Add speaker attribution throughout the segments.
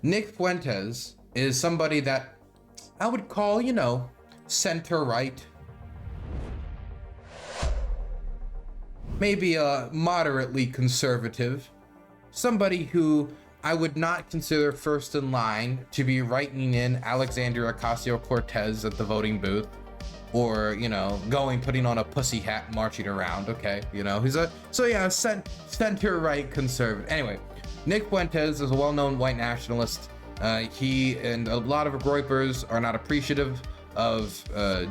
Speaker 1: Nick Fuentes is somebody that I would call, center-right. Maybe a moderately conservative. Somebody who I would not consider first in line to be writing in Alexandria Ocasio-Cortez at the voting booth, or putting on a pussy hat and marching around. Okay, he's center-right conservative. Anyway, Nick Fuentes is a well-known white nationalist. He and a lot of Groypers are not appreciative of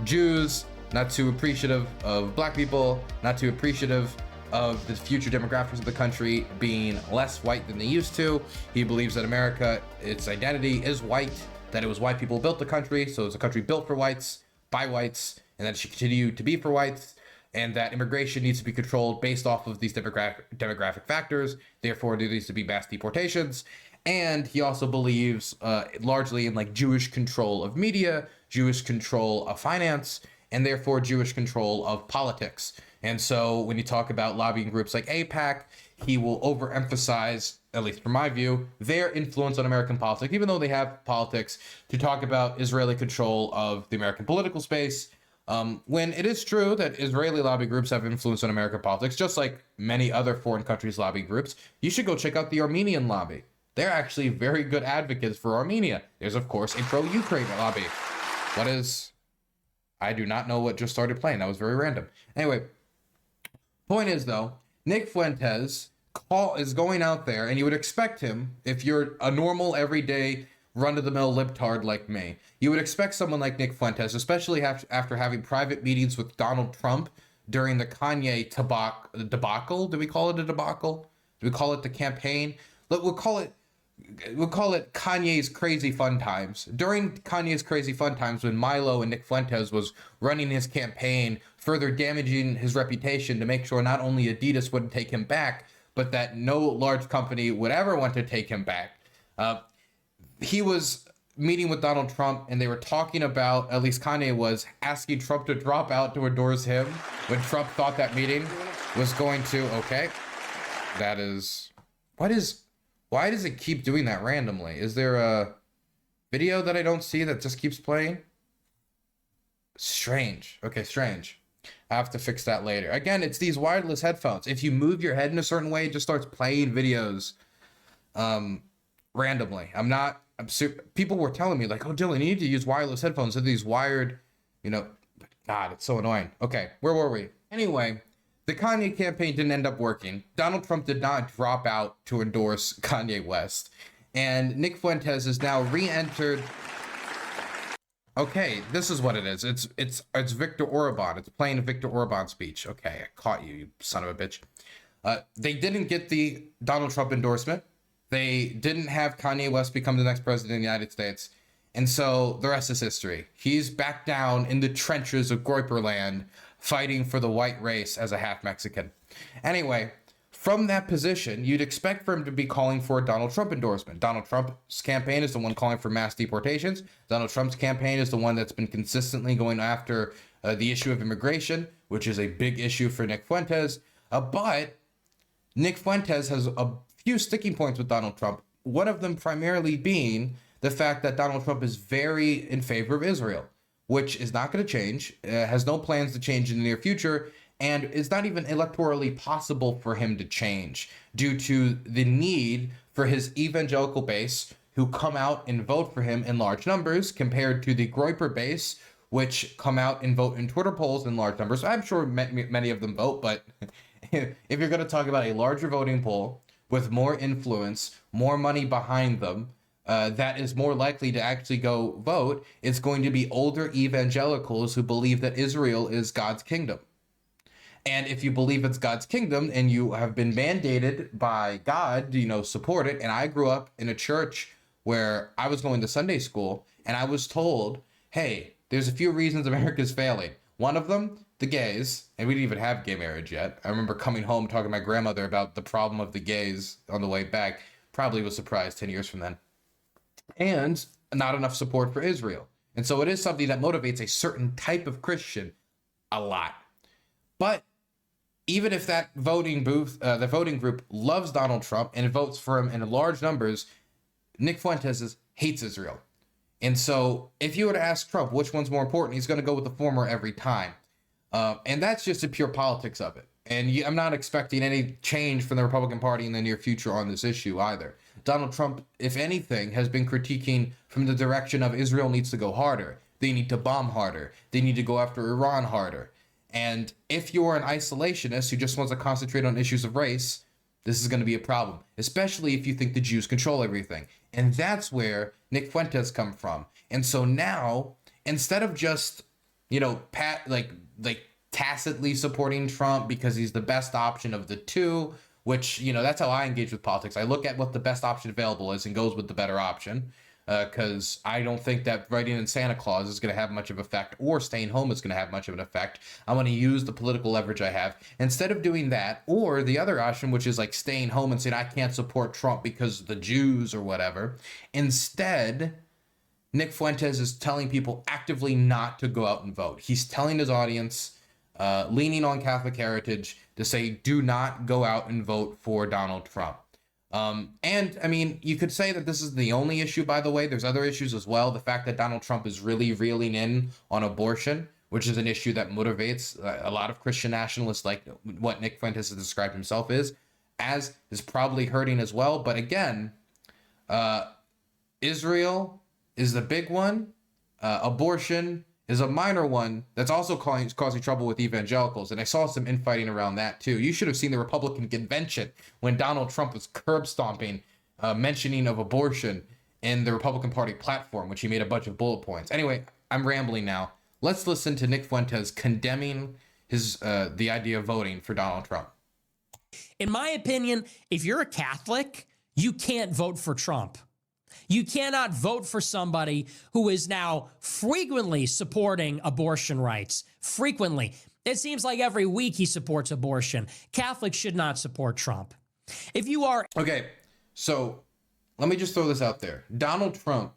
Speaker 1: Jews, not too appreciative of black people, not too appreciative of the future demographics of the country being less white than they used to. He believes that America, its identity is white, that it was white people who built the country, so it's a country built for whites, by whites, and that it should continue to be for whites, and that immigration needs to be controlled based off of these demographic factors. Therefore, there needs to be mass deportations. And he also believes largely in like Jewish control of media, Jewish control of finance, and therefore Jewish control of politics. And so when you talk about lobbying groups like AIPAC, he will overemphasize, at least from my view, their influence on American politics, even though they have politics, to talk about Israeli control of the American political space. When it is true that Israeli lobby groups have influence on American politics, just like many other foreign countries' lobby groups, you should go check out the Armenian lobby. They're actually very good advocates for Armenia. There's, of course, a pro-Ukraine lobby. I do not know what just started playing. That was very random. Anyway, point is, though, Nick Fuentes is going out there, and you would expect him, if you're a normal, everyday, run-of-the-mill libtard like me, you would expect someone like Nick Fuentes, especially after having private meetings with Donald Trump during the Kanye debacle. Do we call it a debacle? Do we call it the campaign? We'll call it Kanye's crazy fun times. During Kanye's crazy fun times, when Milo and Nick Fuentes was running his campaign, further damaging his reputation to make sure not only Adidas wouldn't take him back, but that no large company would ever want to take him back. He was meeting with Donald Trump, and they were talking about, at least Kanye was, asking Trump to drop out to endorse him when Trump thought that meeting was going to, okay, that is, why does it keep doing that randomly? Is there a video that I don't see that just keeps playing? Strange. Okay, strange. I have to fix that later. Again, it's these wireless headphones. If you move your head in a certain way, it just starts playing videos randomly. People were telling me like, oh, Dylan, you need to use wireless headphones. They're these wired, God, it's so annoying. Okay, where were we? Anyway, the Kanye campaign didn't end up working. Donald Trump did not drop out to endorse Kanye West. And Nick Fuentes has now re-entered. Okay, this is what it is. It's Viktor Orban. It's playing a Viktor Orban speech. Okay, I caught you, you son of a bitch. They didn't get the Donald Trump endorsement. They didn't have Kanye West become the next president of the United States. And so the rest is history. He's back down in the trenches of Groyperland, fighting for the white race as a half Mexican. Anyway, from that position, you'd expect for him to be calling for a Donald Trump endorsement. Donald Trump's campaign is the one calling for mass deportations. Donald Trump's campaign is the one that's been consistently going after the issue of immigration, which is a big issue for Nick Fuentes. But Nick Fuentes has a few sticking points with Donald Trump. One of them primarily being the fact that Donald Trump is very in favor of Israel, which is not going to change, has no plans to change in the near future, and is not even electorally possible for him to change due to the need for his evangelical base who come out and vote for him in large numbers compared to the Groyper base, which come out and vote in Twitter polls in large numbers. I'm sure many of them vote, but if you're going to talk about a larger voting pool with more influence, more money behind them, that is more likely to actually go vote, it's going to be older evangelicals who believe that Israel is God's kingdom. And if you believe it's God's kingdom and you have been mandated by God to, support it, and I grew up in a church where I was going to Sunday school and I was told, hey, there's a few reasons America's failing. One of them, the gays, and we didn't even have gay marriage yet. I remember coming home talking to my grandmother about the problem of the gays on the way back. Probably was surprised 10 years from then. And not enough support for Israel. And so it is something that motivates a certain type of Christian a lot. But even if that voting group loves Donald Trump and votes for him in large numbers, Nick Fuentes hates Israel. And so if you were to ask Trump which one's more important, he's going to go with the former every time. And that's just the pure politics of it. And I'm not expecting any change from the Republican Party in the near future on this issue either. Donald Trump, if anything, has been critiquing from the direction of Israel needs to go harder. They need to bomb harder. They need to go after Iran harder. And if you're an isolationist who just wants to concentrate on issues of race, this is going to be a problem, especially if you think the Jews control everything. And that's where Nick Fuentes come from. And so now, instead of just, tacitly supporting Trump because he's the best option of the two, which, that's how I engage with politics. I look at what the best option available is and goes with the better option. Because I don't think that writing in Santa Claus is going to have much of an effect, or staying home is going to have much of an effect. I want to use the political leverage I have. Instead of doing that, or the other option, which is like staying home and saying, I can't support Trump because of the Jews or whatever. Instead, Nick Fuentes is telling people actively not to go out and vote. He's telling his audience, leaning on Catholic heritage, to say, do not go out and vote for Donald Trump. And I mean, you could say that this is the only issue, by the way. There's other issues as well. The fact that Donald Trump is really reeling in on abortion, which is an issue that motivates a lot of Christian nationalists, like what Nick Fuentes has described himself is probably hurting as well. But again, Israel is the big one. Abortion is a minor one that's also causing trouble with evangelicals. And I saw some infighting around that too. You should have seen the Republican convention when Donald Trump was curb stomping mentioning of abortion in the Republican Party platform, which he made a bunch of bullet points. Anyway, I'm rambling now. Let's listen to Nick Fuentes condemning the idea of voting for Donald Trump.
Speaker 2: In my opinion, if you're a Catholic, you can't vote for Trump. You cannot vote for somebody who is now frequently supporting abortion rights. Frequently. It seems like every week he supports abortion. Catholics should not support Trump. If you are...
Speaker 1: Okay, so let me just throw this out there. Donald Trump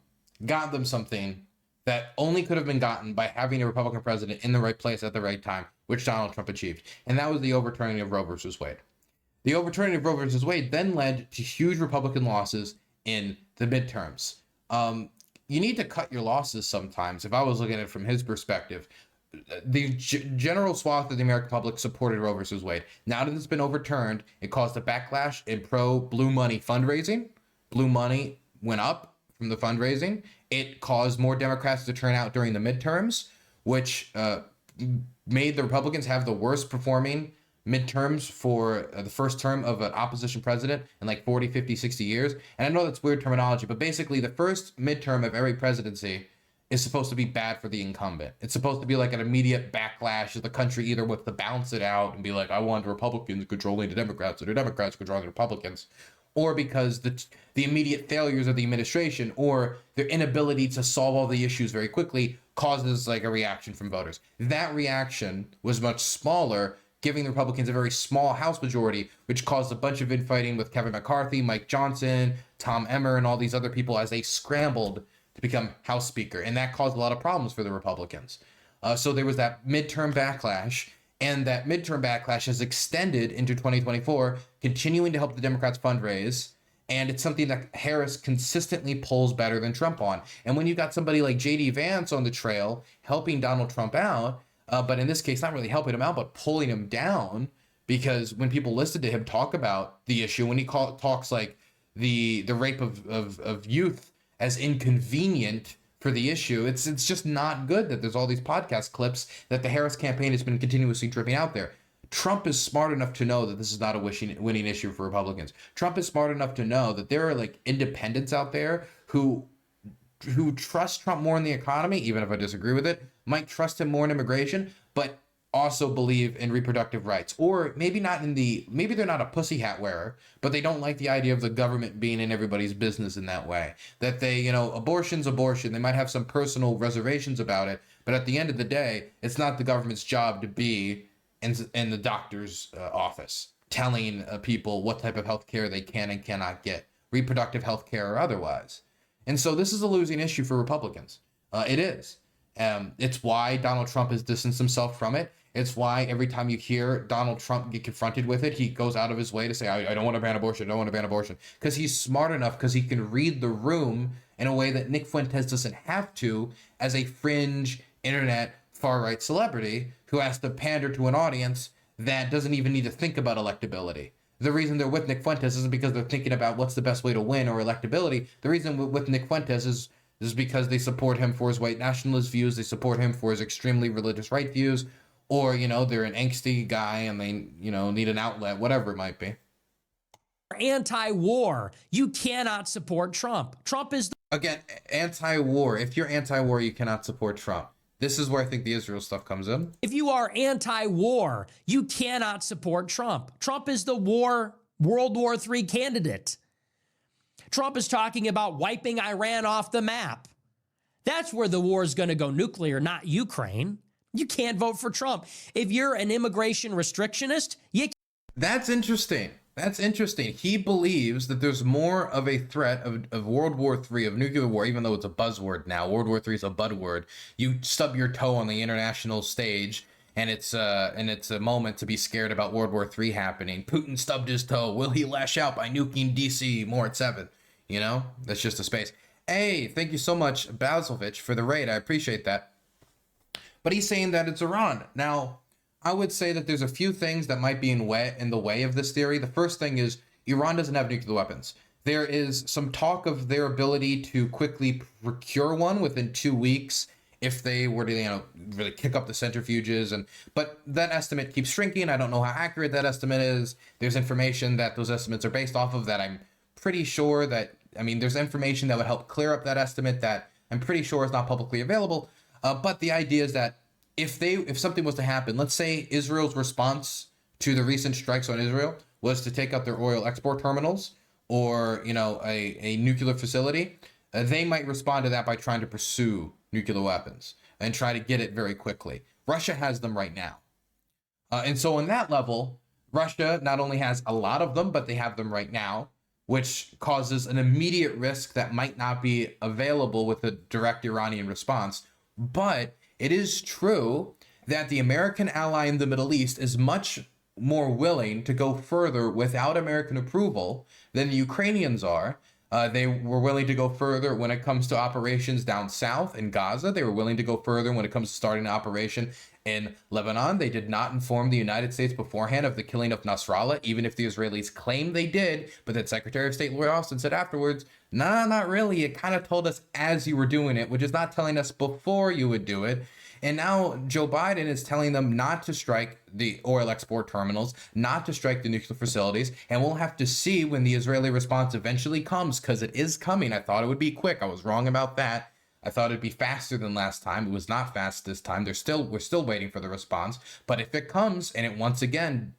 Speaker 1: got them something that only could have been gotten by having a Republican president in the right place at the right time, which Donald Trump achieved. And that was the overturning of Roe versus Wade. The overturning of Roe versus Wade then led to huge Republican losses in the midterms. You need to cut your losses sometimes. If I was looking at it from his perspective, the general swath of the American public supported Roe versus Wade. Now that it's been overturned, it caused a backlash in pro-blue money fundraising. Blue money went up from the fundraising. It caused more Democrats to turn out during the midterms, which made the Republicans have the worst performing midterms for the first term of an opposition president in like 40, 50, 60 years. And I know that's weird terminology, but basically the first midterm of every presidency is supposed to be bad for the incumbent. It's supposed to be like an immediate backlash of the country, either with to bounce it out and be like, I want Republicans controlling the Democrats or the Democrats controlling the Republicans, or because the immediate failures of the administration or their inability to solve all the issues very quickly causes like a reaction from voters. That reaction was much smaller, giving the Republicans a very small House majority, which caused a bunch of infighting with Kevin McCarthy, Mike Johnson, Tom Emmer, and all these other people as they scrambled to become House Speaker. And that caused a lot of problems for the Republicans. So there was that midterm backlash, and that midterm backlash has extended into 2024, continuing to help the Democrats fundraise. And it's something that Harris consistently pulls better than Trump on. And when you got somebody like J.D. Vance on the trail helping Donald Trump out, but in this case, not really helping him out, but pulling him down, because when people listen to him talk about the issue, when he talks like the rape of youth as inconvenient for the issue, it's just not good that there's all these podcast clips that the Harris campaign has been continuously dripping out there. Trump is smart enough to know that this is not a winning issue for Republicans. Trump is smart enough to know that there are like independents out there who trust Trump more in the economy, even if I disagree with it, might trust him more in immigration, but also believe in reproductive rights. Or maybe they're not a pussy hat wearer, but they don't like the idea of the government being in everybody's business in that way. That they, abortion's abortion. They might have some personal reservations about it, but at the end of the day, it's not the government's job to be in the doctor's office telling people what type of health care they can and cannot get, reproductive health care or otherwise. And so this is a losing issue for Republicans. It is. It's why Donald Trump has distanced himself from it. It's why every time you hear Donald Trump get confronted with it, he goes out of his way to say, I don't want to ban abortion, I don't want to ban abortion. Because he's smart enough, because he can read the room in a way that Nick Fuentes doesn't have to as a fringe internet far-right celebrity who has to pander to an audience that doesn't even need to think about electability. The reason they're with Nick Fuentes isn't because they're thinking about what's the best way to win or electability. The reason with Nick Fuentes is because they support him for his white nationalist views, they support him for his extremely religious right views, or, you know, they're an angsty guy and they, you know, need an outlet, whatever it might be.
Speaker 2: Anti-war. You cannot support Trump. Trump is
Speaker 1: Again, anti-war. If you're anti-war, you cannot support Trump. This is where I think the Israel stuff comes in.
Speaker 2: If you are anti-war, you cannot support Trump. Trump is the World War III candidate. Trump is talking about wiping Iran off the map. That's where the war is going to go nuclear, not Ukraine. You can't vote for Trump. If you're an immigration restrictionist, you
Speaker 1: That's interesting. That's interesting. He believes that there's more of a threat of World War III, of nuclear war, even though it's a buzzword now. World War III is a budword. You stub your toe on the international stage, and it's a moment to be scared about World War III happening. Putin stubbed his toe. Will he lash out by nuking DC more at 7? You know, that's just a space. Hey, thank you so much, Basilvich, for the raid. I appreciate that. But he's saying that it's Iran. Now, I would say that there's a few things that might be in the way of this theory. The first thing is Iran doesn't have nuclear weapons. There is some talk of their ability to quickly procure one within 2 weeks if they were to, you know, really kick up the centrifuges. But that estimate keeps shrinking. I don't know how accurate that estimate is. There's information that those estimates are based off of that I'm pretty sure that, I mean, there's information that would help clear up that estimate that I'm pretty sure is not publicly available. But the idea is that if something was to happen, let's say Israel's response to the recent strikes on Israel was to take out their oil export terminals or, you know, a nuclear facility, they might respond to that by trying to pursue nuclear weapons and try to get it very quickly. Russia has them right now. And so on that level, Russia not only has a lot of them, but they have them right now, which causes an immediate risk that might not be available with a direct Iranian response. But it is true that the American ally in the Middle East is much more willing to go further without American approval than the Ukrainians are. They were willing to go further when it comes to operations down south in Gaza. They were willing to go further when it comes to starting an operation in Lebanon. They did not inform the United States beforehand of the killing of Nasrallah, even if the Israelis claim they did. But then Secretary of State Lloyd Austin said afterwards, nah, not really. It kind of told us as you were doing it, which is not telling us before you would do it. And now Joe Biden is telling them not to strike the oil export terminals, not to strike the nuclear facilities. And we'll have to see when the Israeli response eventually comes, because it is coming. I thought it would be quick. I was wrong about that. I thought it'd be faster than last time. It was not fast this time. We're still waiting for the response. But if it comes and it once again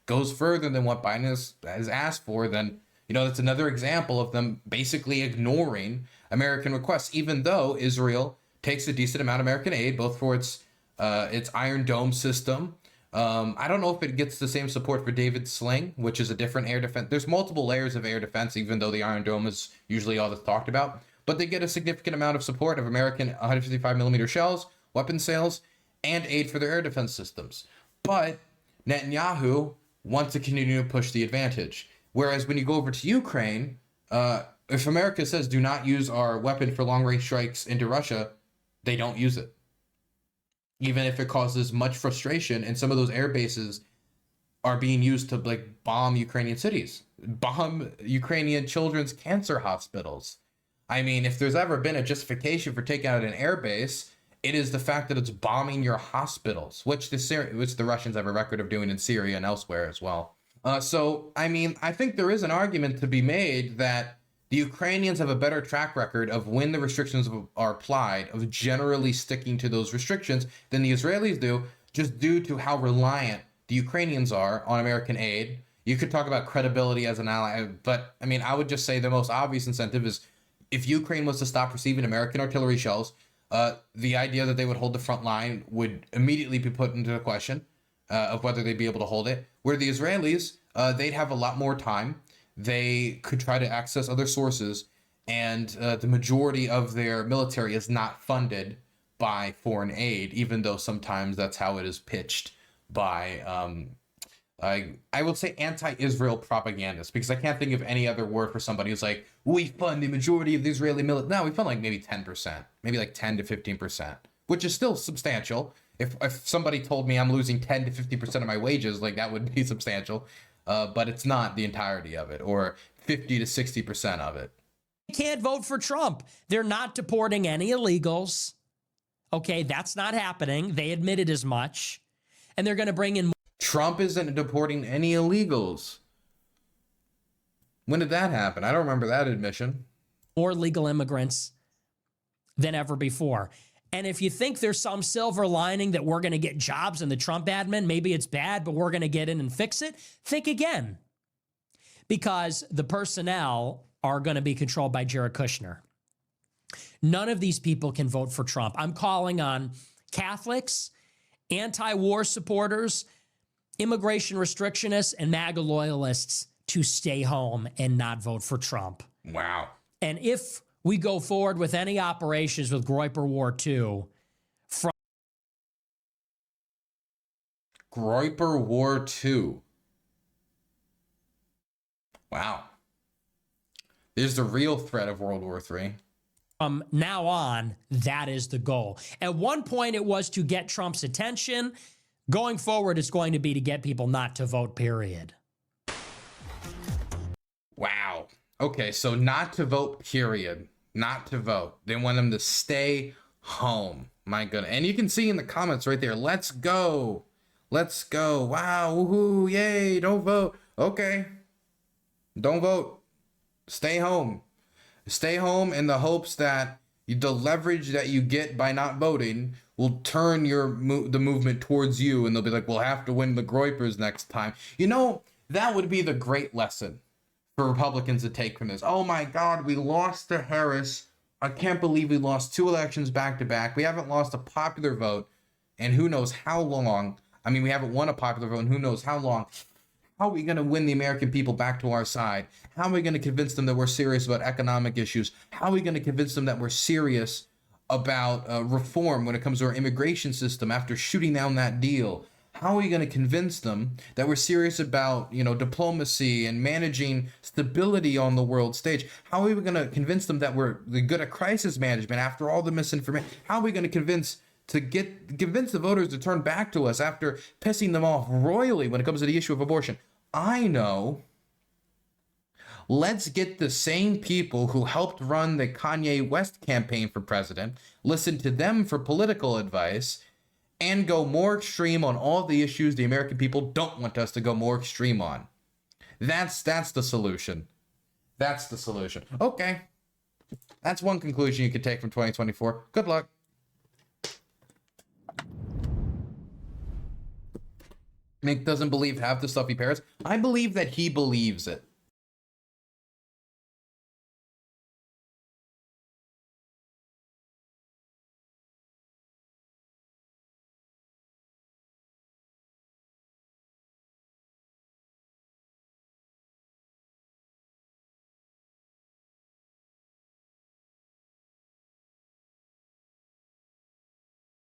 Speaker 1: goes further than what Biden has asked for, then, you know, that's another example of them basically ignoring American requests, even though Israel takes a decent amount of American aid, both for its Iron Dome system. I don't know if it gets the same support for David's Sling, which is a different air defense. There's multiple layers of air defense, even though the Iron Dome is usually all that's talked about. But they get a significant amount of support of American 155 millimeter shells, weapon sales, and aid for their air defense systems. But Netanyahu wants to continue to push the advantage. Whereas when you go over to Ukraine, if America says do not use our weapon for long-range strikes into Russia, they don't use it. Even if it causes much frustration, and some of those air bases are being used to bomb Ukrainian cities, bomb Ukrainian children's cancer hospitals. I mean, if there's ever been a justification for taking out an air base, it is the fact that it's bombing your hospitals, which the Russians have a record of doing in Syria and elsewhere as well. So, I mean, I think there is an argument to be made that the Ukrainians have a better track record of when the restrictions are applied, of generally sticking to those restrictions than the Israelis do, just due to how reliant the Ukrainians are on American aid. You could talk about credibility as an ally, but I mean, I would just say the most obvious incentive is if Ukraine was to stop receiving American artillery shells, the idea that they would hold the front line would immediately be put into the question of whether they'd be able to hold it. Where the Israelis, they'd have a lot more time. They could try to access other sources, and the majority of their military is not funded by foreign aid, even though sometimes that's how it is pitched by I would say anti-Israel propagandists, because I can't think of any other word for somebody who's like, we fund the majority of the Israeli military. No, we fund like maybe 10%, maybe like 10 to 15%, which is still substantial. If somebody told me I'm losing 10 to 50% of my wages, like that would be substantial, but it's not the entirety of it, or 50 to 60% of it.
Speaker 2: They can't vote for Trump. They're not deporting any illegals. Okay, that's not happening. They admitted as much. And they're going to bring in...
Speaker 1: Trump isn't deporting any illegals. When did that happen? I don't remember that admission.
Speaker 2: More legal immigrants than ever before. And if you think there's some silver lining that we're going to get jobs in the Trump admin, maybe it's bad, but we're going to get in and fix it, think again. Because the personnel are going to be controlled by Jared Kushner. None of these people can vote for Trump. I'm calling on Catholics, anti-war supporters, immigration restrictionists, and MAGA loyalists to stay home and not vote for Trump.
Speaker 1: Wow.
Speaker 2: And if we go forward with any operations with Groyper War II,
Speaker 1: Groyper War II. Wow. There's the real threat of World War III.
Speaker 2: From now on, that is the goal. At one point, it was to get Trump's attention. Going forward, it's going to be to get people not to vote, period.
Speaker 1: Wow. Okay, so not to vote, period. Not to vote. They want them to stay home. My goodness. And you can see in the comments right there, let's go. Let's go. Wow. Woohoo. Yay. Don't vote. Okay. Don't vote. Stay home. Stay home in the hopes that the leverage that you get by not voting will turn the movement towards you, and they'll be like, we'll have to win the Groypers next time. You know, that would be the great lesson for Republicans to take from this. Oh my God, we lost to Harris. I can't believe we lost 2 elections back to back. We haven't lost a popular vote and who knows how long. I mean, we haven't won a popular vote and who knows how long. How are we going to win the American people back to our side? How are we going to convince them that we're serious about economic issues? How are we going to convince them that we're serious about reform when it comes to our immigration system after shooting down that deal? How are we going to convince them that we're serious about, diplomacy and managing stability on the world stage? How are we going to convince them that we're good at crisis management after all the misinformation? How are we going to convince the voters to turn back to us after pissing them off royally when it comes to the issue of abortion? I know. Let's get the same people who helped run the Kanye West campaign for president, listen to them for political advice, and go more extreme on all the issues the American people don't want us to go more extreme on. That's the solution. That's the solution. Okay. That's one conclusion you could take from 2024. Good luck. Nick doesn't believe half the stuff he parrots. I believe that he believes it.